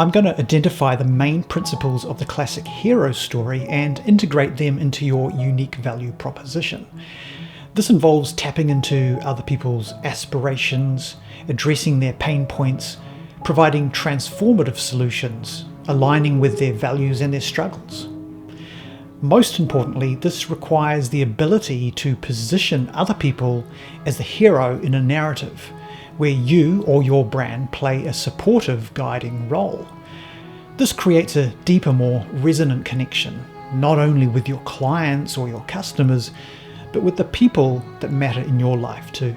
I'm going to identify the main principles of the classic hero story and integrate them into your unique value proposition. This involves tapping into other people's aspirations, addressing their pain points, providing transformative solutions, aligning with their values and their struggles. Most importantly, this requires the ability to position other people as the hero in a narrative, where you or your brand play a supportive guiding role. This creates a deeper, more resonant connection, not only with your clients or your customers, but with the people that matter in your life too.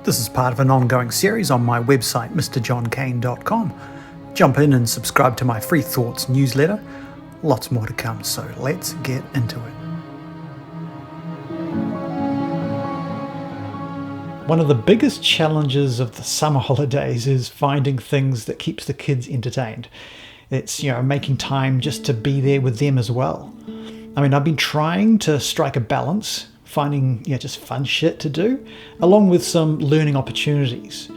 This is part of an ongoing series on my website, mrjohnkane.com. Jump in and subscribe to my Free Thoughts newsletter. Lots more to come, so let's get into it. One of the biggest challenges of the summer holidays is finding things that keeps the kids entertained. It's, making time just to be there with them as well. I've been trying to strike a balance, finding, just fun shit to do, along with some learning opportunities.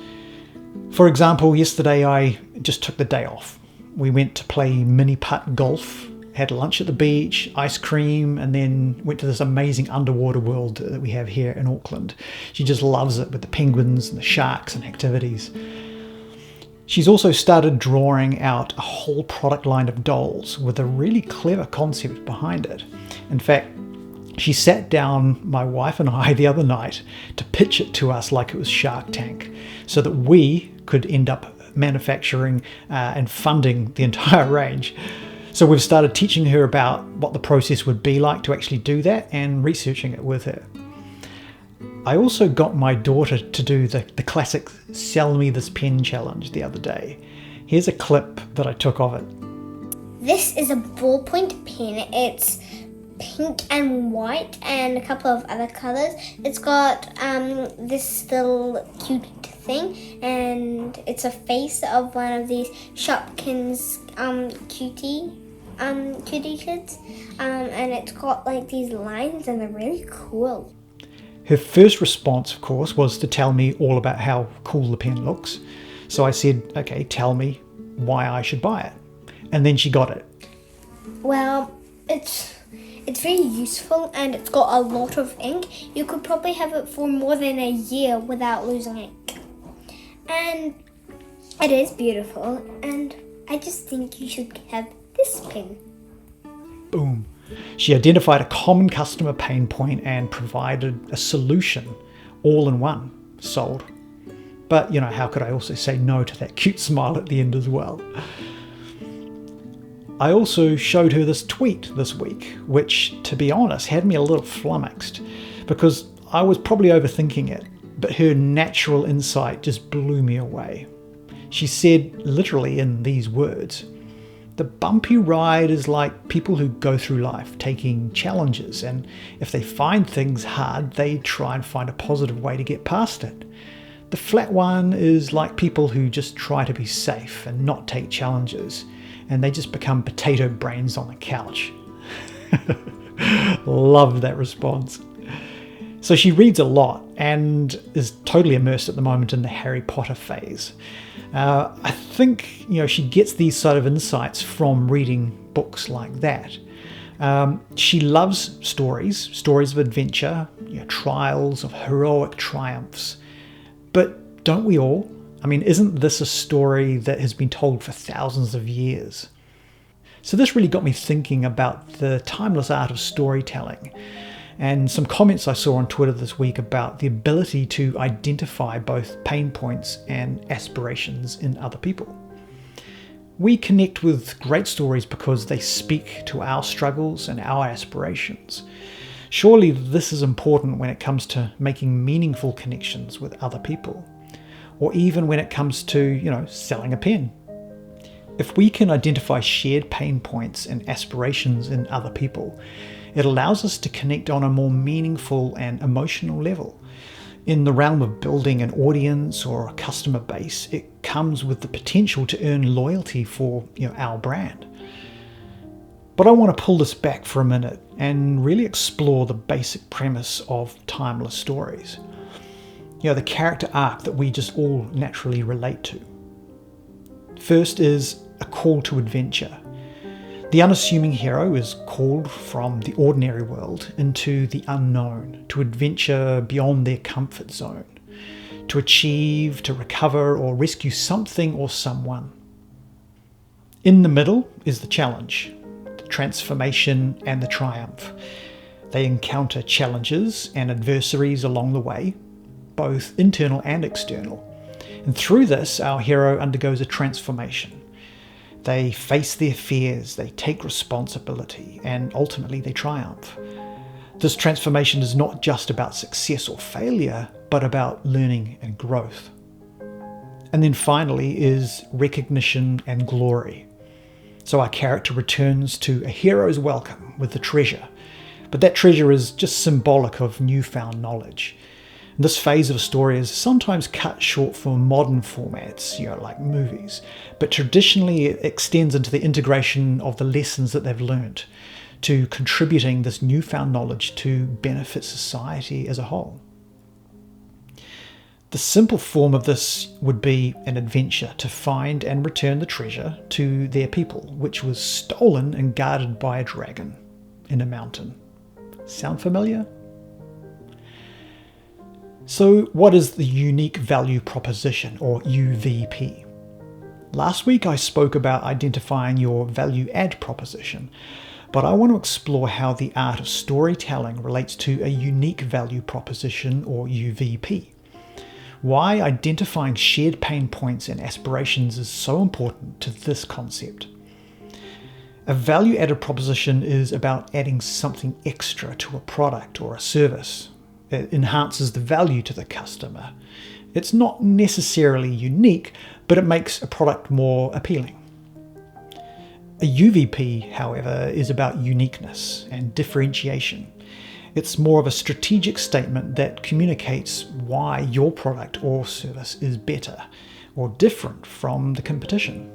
For example, yesterday I just took the day off. We went to play mini putt golf, had lunch at the beach, ice cream, and then went to this amazing underwater world that we have here in Auckland. She just loves it with the penguins and the sharks and activities. She's also started drawing out a whole product line of dolls with a really clever concept behind it. In fact, she sat down, my wife and I, the other night to pitch it to us like it was Shark Tank, so that we could end up manufacturing and funding the entire range. So we've started teaching her about what the process would be like to actually do that and researching it with her. I also got my daughter to do the classic Sell Me This Pen challenge the other day. Here's a clip that I took of it. This is a ballpoint pen. It's pink and white and a couple of other colours. It's got this little cute thing, and it's a face of one of these Shopkins cutie kids, and it's got like these lines, and they're really cool. Her first response, of course, was to tell me all about how cool the pen looks. So I said, okay, tell me why I should buy it. And then she got it. Well, it's very useful, and it's got a lot of ink. You could probably have it for more than a year without losing ink. And it is beautiful, and I just think you should have this pen. Boom. She identified a common customer pain point and provided a solution all in one. Sold. But, how could I also say no to that cute smile at the end as well? I also showed her this tweet this week, which, to be honest, had me a little flummoxed because I was probably overthinking it, but her natural insight just blew me away. She said, literally in these words, "The bumpy ride is like people who go through life taking challenges, and if they find things hard, they try and find a positive way to get past it. The flat one is like people who just try to be safe and not take challenges, and they just become potato brains on the couch." Loved that response. So she reads a lot and is totally immersed at the moment in the Harry Potter phase. I think, she gets these sort of insights from reading books like that. She loves stories of adventure, trials of heroic triumphs. But don't we all? Isn't this a story that has been told for thousands of years? So this really got me thinking about the timeless art of storytelling, and some comments I saw on Twitter this week about the ability to identify both pain points and aspirations in other people. We connect with great stories because they speak to our struggles and our aspirations. Surely this is important when it comes to making meaningful connections with other people, or even when it comes to, selling a pen. If we can identify shared pain points and aspirations in other people, it allows us to connect on a more meaningful and emotional level. In the realm of building an audience or a customer base, it comes with the potential to earn loyalty for our brand. But I want to pull this back for a minute and really explore the basic premise of timeless stories. The character arc that we just all naturally relate to. First is a call to adventure. The unassuming hero is called from the ordinary world into the unknown, to adventure beyond their comfort zone, to achieve, to recover, or rescue something or someone. In the middle is the challenge, the transformation and the triumph. They encounter challenges and adversaries along the way, both internal and external. And through this, our hero undergoes a transformation. They face their fears, they take responsibility, and ultimately they triumph. This transformation is not just about success or failure, but about learning and growth. And then finally is recognition and glory. So our character returns to a hero's welcome with the treasure, but that treasure is just symbolic of newfound knowledge. This phase of a story is sometimes cut short for modern formats, like movies, but traditionally it extends into the integration of the lessons that they've learnt, to contributing this newfound knowledge to benefit society as a whole. The simple form of this would be an adventure to find and return the treasure to their people, which was stolen and guarded by a dragon in a mountain. Sound familiar? So what is the unique value proposition, or UVP? Last week I spoke about identifying your value add proposition, but I want to explore how the art of storytelling relates to a unique value proposition, or UVP. Why identifying shared pain points and aspirations is so important to this concept. A value-added proposition is about adding something extra to a product or a service. It enhances the value to the customer. It's not necessarily unique, but it makes a product more appealing. A UVP, however, is about uniqueness and differentiation. It's more of a strategic statement that communicates why your product or service is better or different from the competition.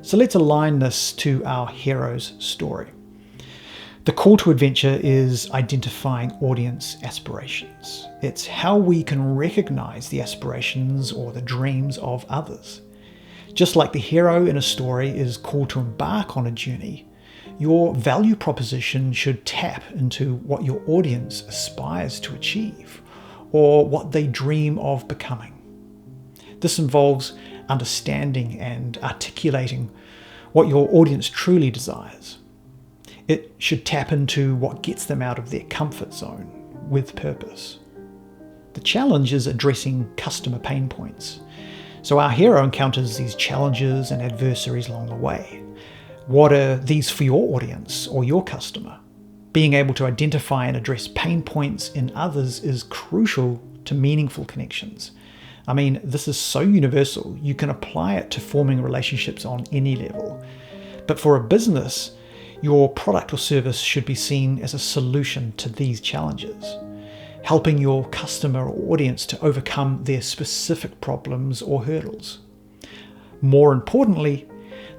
So let's align this to our hero's story. The call to adventure is identifying audience aspirations. It's how we can recognize the aspirations or the dreams of others. Just like the hero in a story is called to embark on a journey, your value proposition should tap into what your audience aspires to achieve or what they dream of becoming. This involves understanding and articulating what your audience truly desires. It should tap into what gets them out of their comfort zone with purpose. The challenge is addressing customer pain points. So our hero encounters these challenges and adversaries along the way. What are these for your audience or your customer? Being able to identify and address pain points in others is crucial to meaningful connections. I mean, this is so universal, you can apply it to forming relationships on any level. But for a business, your product or service should be seen as a solution to these challenges, helping your customer or audience to overcome their specific problems or hurdles. More importantly,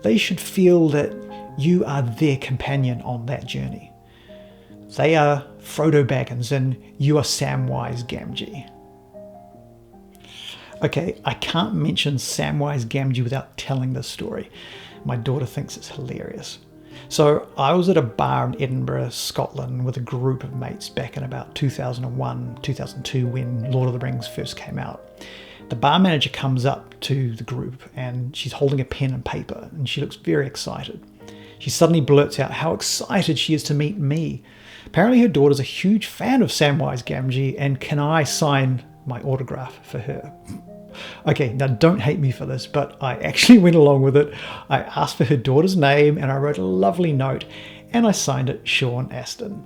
they should feel that you are their companion on that journey. They are Frodo Baggins and you are Samwise Gamgee. Okay, I can't mention Samwise Gamgee without telling this story. My daughter thinks it's hilarious. So I was at a bar in Edinburgh, Scotland with a group of mates back in about 2001, 2002 when Lord of the Rings first came out. The bar manager comes up to the group and she's holding a pen and paper and she looks very excited. She suddenly blurts out how excited she is to meet me. Apparently her daughter's a huge fan of Samwise Gamgee and can I sign my autograph for her? Okay, now don't hate me for this, but I actually went along with it. I asked for her daughter's name and I wrote a lovely note and I signed it Sean Astin.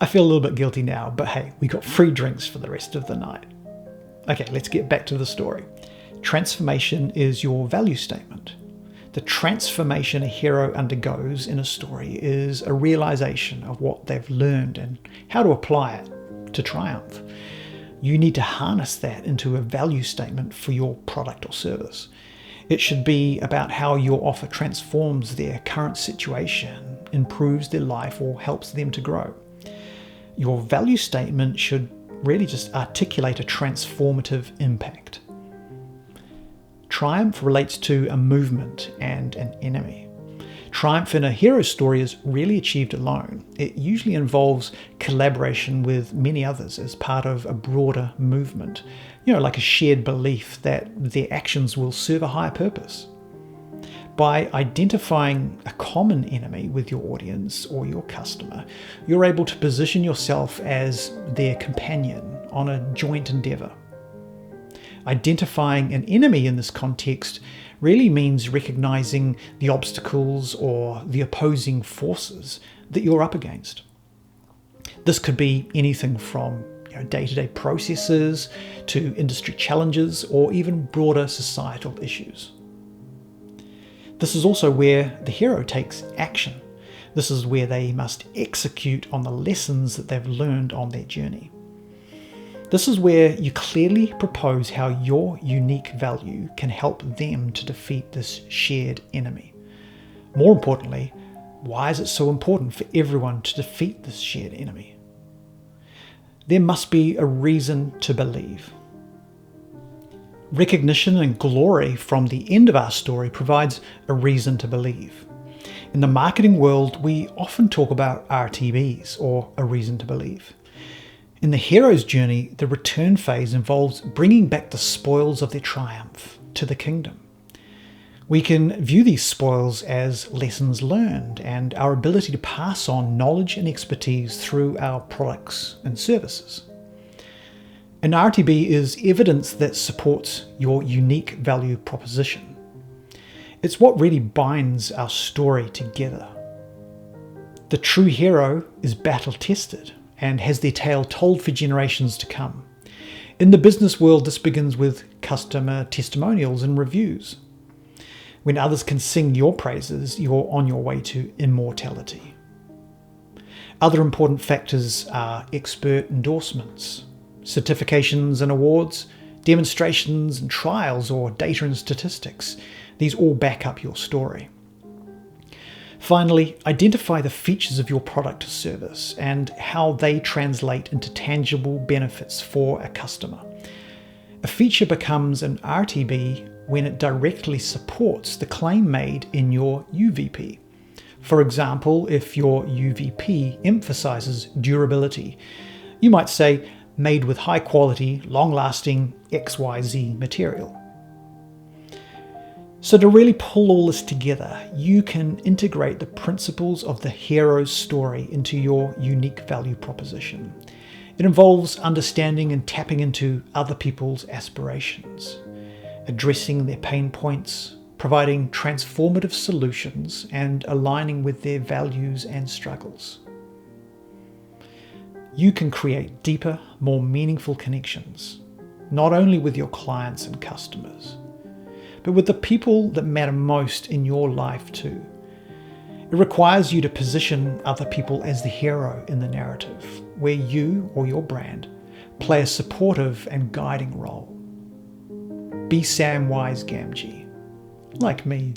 I feel a little bit guilty now, but hey, we got free drinks for the rest of the night. Okay, let's get back to the story. Transformation is your value statement. The transformation a hero undergoes in a story is a realization of what they've learned and how to apply it to triumph. You need to harness that into a value statement for your product or service. It should be about how your offer transforms their current situation, improves their life, or helps them to grow. Your value statement should really just articulate a transformative impact. triumph relates to a movement and an enemy. Triumph in a hero story is rarely achieved alone. It usually involves collaboration with many others as part of a broader movement, like a shared belief that their actions will serve a higher purpose. By identifying a common enemy with your audience or your customer, you're able to position yourself as their companion on a joint endeavour. Identifying an enemy in this context really means recognizing the obstacles or the opposing forces that you're up against. This could be anything from day-to-day processes to industry challenges or even broader societal issues. This is also where the hero takes action. This is where they must execute on the lessons that they've learned on their journey. This is where you clearly propose how your unique value can help them to defeat this shared enemy. More importantly, why is it so important for everyone to defeat this shared enemy? There must be a reason to believe. Recognition and glory from the end of our story provides a reason to believe. In the marketing world, we often talk about RTBs, or a reason to believe. In the hero's journey, the return phase involves bringing back the spoils of their triumph to the kingdom. We can view these spoils as lessons learned and our ability to pass on knowledge and expertise through our products and services. An RTB is evidence that supports your unique value proposition. It's what really binds our story together. The true hero is battle-tested and has their tale told for generations to come. In the business world, this begins with customer testimonials and reviews. When others can sing your praises, you're on your way to immortality. Other important factors are expert endorsements, certifications and awards, demonstrations and trials, or data and statistics. These all back up your story. Finally, identify the features of your product or service and how they translate into tangible benefits for a customer. A feature becomes an RTB when it directly supports the claim made in your UVP. For example, if your UVP emphasizes durability, you might say, made with high quality, long-lasting XYZ material. So to really pull all this together, you can integrate the principles of the hero's story into your unique value proposition. It involves understanding and tapping into other people's aspirations, addressing their pain points, providing transformative solutions, and aligning with their values and struggles. You can create deeper, more meaningful connections, not only with your clients and customers, but with the people that matter most in your life too. It requires you to position other people as the hero in the narrative, where you or your brand play a supportive and guiding role. Be Samwise Gamgee, like me.